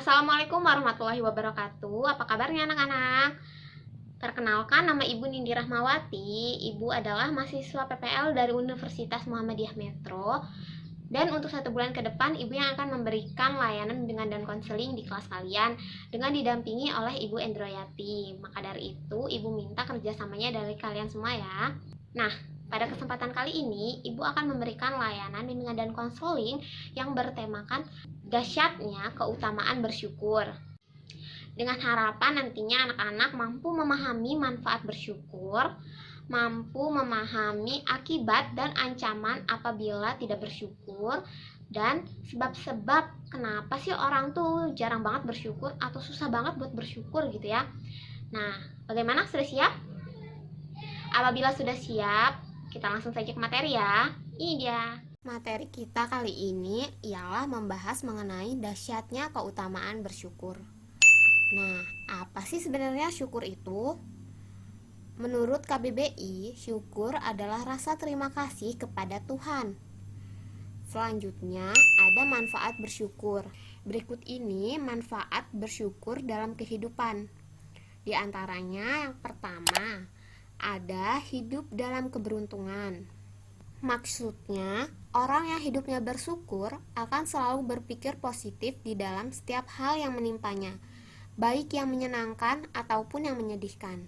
Assalamualaikum warahmatullahi wabarakatuh. Apa kabarnya anak-anak? Perkenalkan, nama Ibu Nindi Rahmawati. Ibu adalah mahasiswa PPL dari Universitas Muhammadiyah Metro. Dan untuk 1 bulan ke depan, Ibu yang akan memberikan layanan bimbingan dan konseling di kelas kalian dengan didampingi oleh Ibu Endroyati. Maka dari itu, Ibu minta kerjasamanya dari kalian semua ya. Nah, pada kesempatan kali ini, Ibu akan memberikan layanan bimbingan dan konseling yang bertemakan dahsyatnya keutamaan bersyukur. Dengan harapan nantinya anak-anak mampu memahami manfaat bersyukur, mampu memahami akibat dan ancaman apabila tidak bersyukur, dan sebab-sebab kenapa sih orang tuh jarang banget bersyukur atau susah banget buat bersyukur gitu ya. Nah, bagaimana, sudah siap? Apabila sudah siap, kita langsung saja ke materi ya. Ini dia. Materi kita kali ini ialah membahas mengenai dahsyatnya keutamaan bersyukur. Nah, apa sih sebenarnya syukur itu? Menurut KBBI, syukur adalah rasa terima kasih kepada Tuhan. Selanjutnya, ada manfaat bersyukur. Berikut ini manfaat bersyukur dalam kehidupan. Di antaranya yang pertama, ada hidup dalam keberuntungan. Maksudnya, orang yang hidupnya bersyukur akan selalu berpikir positif di dalam setiap hal yang menimpanya, baik yang menyenangkan ataupun yang menyedihkan.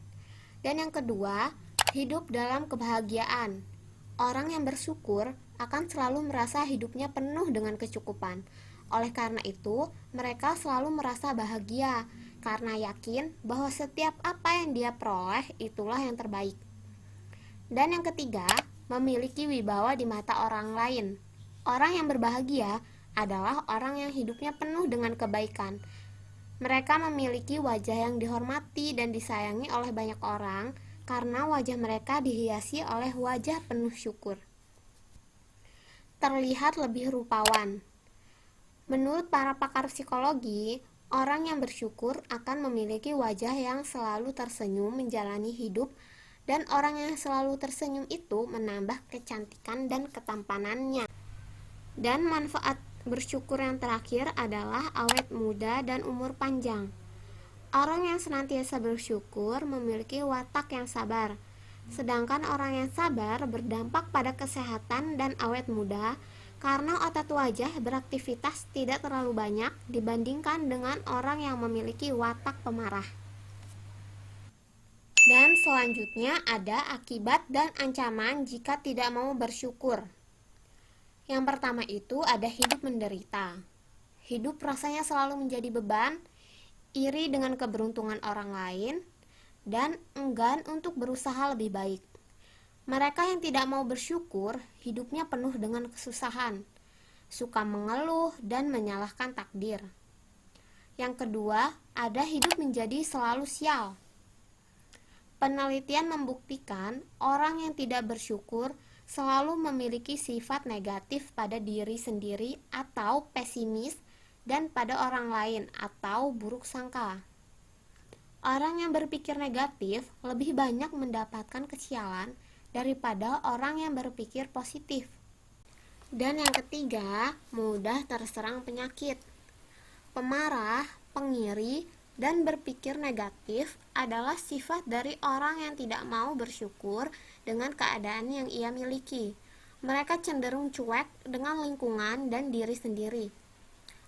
Dan yang kedua, hidup dalam kebahagiaan. Orang yang bersyukur akan selalu merasa hidupnya penuh dengan kecukupan. Oleh karena itu, mereka selalu merasa bahagia karena yakin bahwa setiap apa yang dia peroleh itulah yang terbaik. Dan yang ketiga, memiliki wibawa di mata orang lain. Orang yang berbahagia adalah orang yang hidupnya penuh dengan kebaikan. Mereka memiliki wajah yang dihormati dan disayangi oleh banyak orang karena wajah mereka dihiasi oleh wajah penuh syukur. Terlihat lebih rupawan. Menurut para pakar psikologi, orang yang bersyukur akan memiliki wajah yang selalu tersenyum menjalani hidup, dan orang yang selalu tersenyum itu menambah kecantikan dan ketampanannya. Dan manfaat bersyukur yang terakhir adalah awet muda dan umur panjang. Orang yang senantiasa bersyukur memiliki watak yang sabar, sedangkan orang yang sabar berdampak pada kesehatan dan awet muda karena otot wajah beraktivitas tidak terlalu banyak dibandingkan dengan orang yang memiliki watak pemarah. Dan selanjutnya ada akibat dan ancaman jika tidak mau bersyukur. Yang pertama itu ada hidup menderita. Hidup rasanya selalu menjadi beban, iri dengan keberuntungan orang lain, dan enggan untuk berusaha lebih baik. Mereka yang tidak mau bersyukur, hidupnya penuh dengan kesusahan, suka mengeluh dan menyalahkan takdir. Yang kedua, ada hidup menjadi selalu sial. Penelitian membuktikan orang yang tidak bersyukur selalu memiliki sifat negatif pada diri sendiri atau pesimis, dan pada orang lain atau buruk sangka. Orang yang berpikir negatif lebih banyak mendapatkan kesialan daripada orang yang berpikir positif. Dan yang ketiga, mudah terserang penyakit. Pemarah, pengiri, dan berpikir negatif adalah sifat dari orang yang tidak mau bersyukur dengan keadaan yang ia miliki. Mereka cenderung cuek dengan lingkungan dan diri sendiri.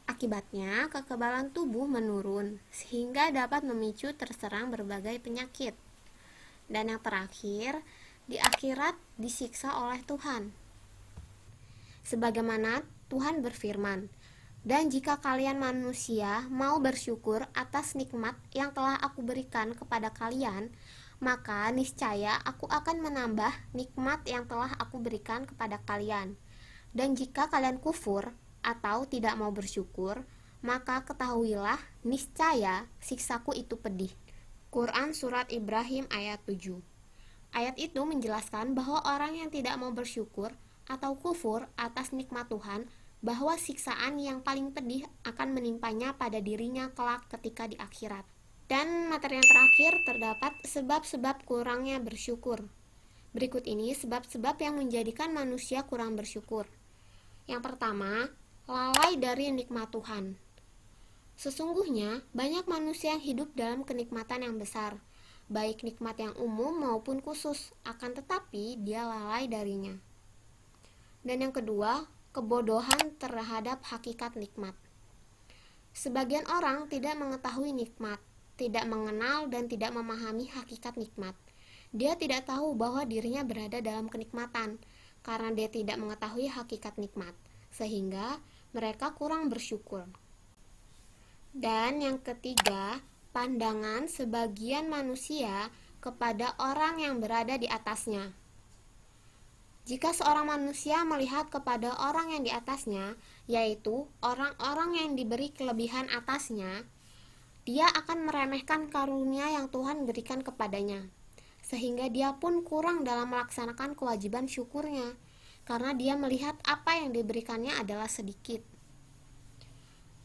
Akibatnya, kekebalan tubuh menurun sehingga dapat memicu terserang berbagai penyakit. Dan yang terakhir, di akhirat disiksa oleh Tuhan. Sebagaimana Tuhan berfirman, "Dan jika kalian manusia mau bersyukur atas nikmat yang telah aku berikan kepada kalian, maka niscaya aku akan menambah nikmat yang telah aku berikan kepada kalian. Dan jika kalian kufur atau tidak mau bersyukur, maka ketahuilah niscaya siksaku itu pedih." Quran Surat Ibrahim ayat 7. Ayat itu menjelaskan bahwa orang yang tidak mau bersyukur atau kufur atas nikmat Tuhan, bahwa siksaan yang paling pedih akan menimpanya pada dirinya kelak ketika di akhirat. Dan materi yang terakhir terdapat sebab-sebab kurangnya bersyukur. Berikut ini sebab-sebab yang menjadikan manusia kurang bersyukur. Yang pertama, lalai dari nikmat Tuhan. Sesungguhnya, banyak manusia yang hidup dalam kenikmatan yang besar, baik nikmat yang umum maupun khusus, akan tetapi dia lalai darinya. Dan yang kedua, kebodohan terhadap hakikat nikmat. Sebagian orang tidak mengetahui nikmat, tidak mengenal dan tidak memahami hakikat nikmat. Dia tidak tahu bahwa dirinya berada dalam kenikmatan, karena dia tidak mengetahui hakikat nikmat, sehingga mereka kurang bersyukur. Dan yang ketiga, pandangan sebagian manusia kepada orang yang berada di atasnya. Jika seorang manusia melihat kepada orang yang di atasnya, yaitu orang-orang yang diberi kelebihan atasnya, dia akan meremehkan karunia yang Tuhan berikan kepadanya, sehingga dia pun kurang dalam melaksanakan kewajiban syukurnya, karena dia melihat apa yang diberikannya adalah sedikit.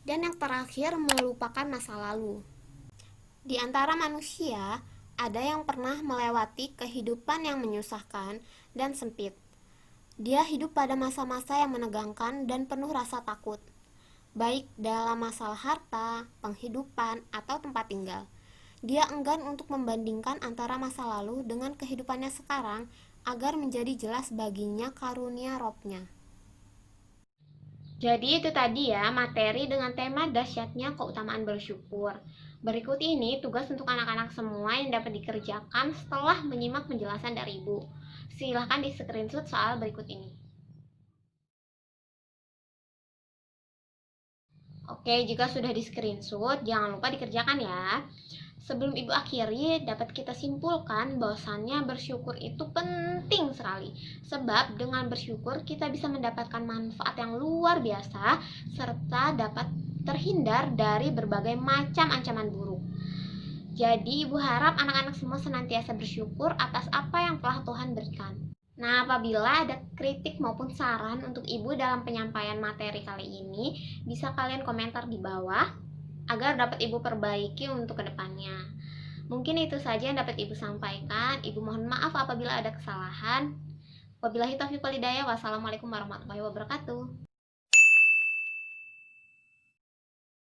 Dan yang terakhir, melupakan masa lalu. Di antara manusia, ada yang pernah melewati kehidupan yang menyusahkan dan sempit. Dia hidup pada masa-masa yang menegangkan dan penuh rasa takut, baik dalam masalah harta, penghidupan, atau tempat tinggal. Dia enggan untuk membandingkan antara masa lalu dengan kehidupannya sekarang agar menjadi jelas baginya karunia Robnya. Jadi itu tadi ya materi dengan tema dahsyatnya keutamaan bersyukur. Berikut ini tugas untuk anak-anak semua yang dapat dikerjakan setelah menyimak penjelasan dari Ibu. Silahkan di screenshot soal berikut ini. Oke, jika sudah di screenshot, jangan lupa dikerjakan ya. Sebelum Ibu akhiri, dapat kita simpulkan bahwasannya bersyukur itu penting sekali. Sebab dengan bersyukur kita bisa mendapatkan manfaat yang luar biasa serta dapat terhindar dari berbagai macam ancaman buruk. Jadi Ibu harap anak-anak semua senantiasa bersyukur atas apa yang telah Tuhan berikan. Nah, apabila ada kritik maupun saran untuk Ibu dalam penyampaian materi kali ini, bisa kalian komentar di bawah agar dapat Ibu perbaiki untuk kedepannya. Mungkin itu saja yang dapat Ibu sampaikan. Ibu mohon maaf apabila ada kesalahan. Wabillahi taufiq wal hidayah. Wassalamualaikum warahmatullahi wabarakatuh.